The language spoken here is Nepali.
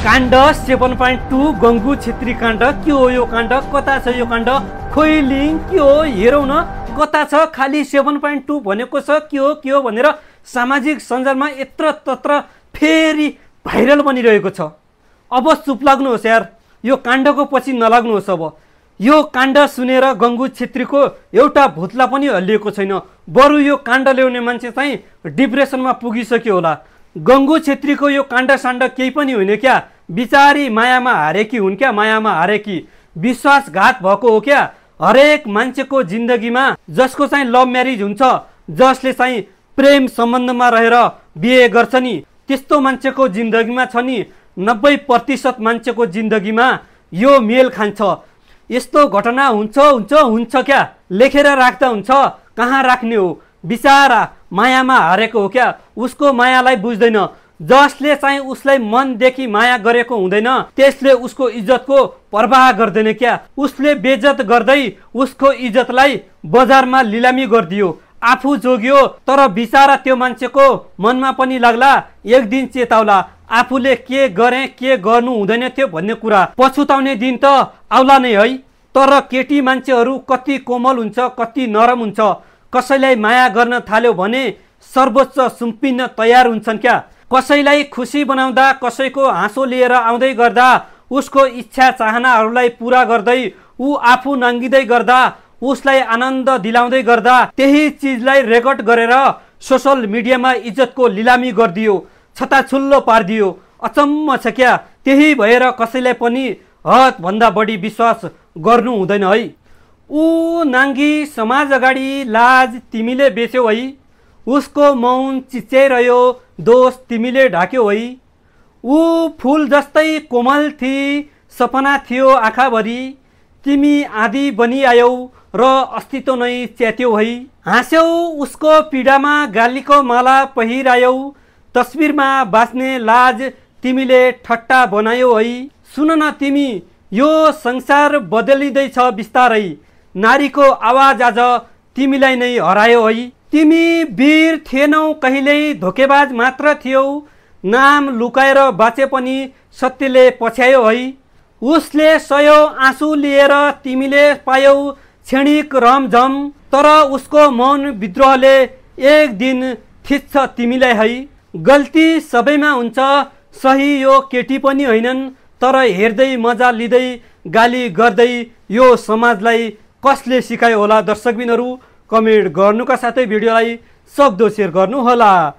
काण्ड 7.2 गङ्गु छेत्री काण्ड के हो यो काण्ड, कता छ यो काण्ड, खोइ लिङ्क के हो हेरौँ न कता छ। खाली 7.2 भनेको छ के हो भनेर सामाजिक सञ्जालमा यत्र तत्र फेरि भाइरल बनिरहेको छ। अब चुप लाग्नुहोस् यार, यो काण्डको पछि नलाग्नुहोस्। अब यो काण्ड सुनेर गङ्गु छेत्रीको एउटा भुत्ला पनि हल्लिएको छैन, बरु यो काण्ड ल्याउने मान्छे चाहिँ डिप्रेसनमा पुगिसक्यो होला। गङ्गु छेत्रीको यो काण्ड साण्ड केही पनि होइन क्या, बिचारी मायामा हारेकी हुन् क्या, मायामा हारेकी, विश्वासघात भएको हो क्या। हरेक मान्छेको जिन्दगीमा जसको चाहिँ लभ म्यारिज हुन्छ, जसले चाहिँ प्रेम सम्बन्धमा रहेर बिहे गर्छ नि, त्यस्तो मान्छेको जिन्दगीमा छ नि 90% मान्छेको जिन्दगीमा यो मेल खान्छ। यस्तो घटना हुन्छ क्या, लेखेर राख्दा हुन्छ, कहाँ राख्ने हो। बिचारा मायामा हारेको हो क्या, उसको मायालाई बुझ्दैन। जसले चाहिँ उसलाई मनदेखि माया गरेको हुँदैन त्यसले उसको इज्जतको पर्वाह गर्दैन क्या। उसले बेइज्जत गर्दै उसको इज्जतलाई बजारमा लिलामी गरिदियो, आफू जोग्यो। तर बिचारा त्यो मान्छेको मनमा पनि लाग्ला, एक दिन चेताउला, आफूले के गरे के गर्नु हुँदैन थियो भन्ने कुरा। पछुताउने दिन त आउला नै है। तर केटी मान्छेहरू कति कोमल हुन्छ, कति नरम हुन्छ। कसैलाई माया गर्न थाल्यो भने सर्वोच्च सुम्पिन तयार हुन्छन् क्या। कसैलाई खुसी बनाउँदा, कसैको हाँसो लिएर आउँदै गर्दा, उसको इच्छा चाहनाहरूलाई पुरा गर्दै, ऊ आफू नाङ्गिँदै गर्दा, उसलाई आनन्द दिलाउँदै गर्दा, त्यही चिजलाई रेकर्ड गरेर सोसल मिडियामा इज्जतको लिलामी गरिदियो, छताछुल्लो पारिदियो। अचम्म छ क्या। त्यही भएर कसैलाई पनि हदभन्दा बढी विश्वास गर्नु हुँदैन है। ऊ नाङ्गी समाज अगाडि लाज तिमीले बेच्यौ है, उसको मौन चिच्याइरह्यो दोष तिमीले ढाक्यौ है। ऊ फुल जस्तै कोमल थिई, सपना थियो आँखाभरि, तिमी आधी बनिआयौ र अस्तित्व नै च्यात्यौ है। हाँस्यौ उसको पीडामा, गालीको माला पहिरायौ, तस्बिरमा बाँच्ने लाज तिमीले ठट्टा बनायौ है। सुन न तिमी, यो संसार बदलिँदैछ बिस्तारै, नारीको आवाज आज तिमीलाई नै हरायो है। तिमी वीर थिएनौ कहिल्यै, धोकेबाज मात्र थियौ, नाम लुकाएर बाँचे पनि सत्यले पछ्यायो है। उसले सयौं आँसु लिएर तिमीले पायौ क्षणिक रमझम, तर उसको मौन विद्रोहले एक दिन थिच्छ तिमीलाई है। गल्ती सबैमा हुन्छ, सही यो केटी पनि होइनन्, तर हेर्दै मजा लिँदै गाली गर्दै यो समाजलाई कसले सिकायो होला। दर्शकबिनहरू कमेन्ट गर्नुका साथै भिडियोलाई सक्दो सेयर गर्नुहोला।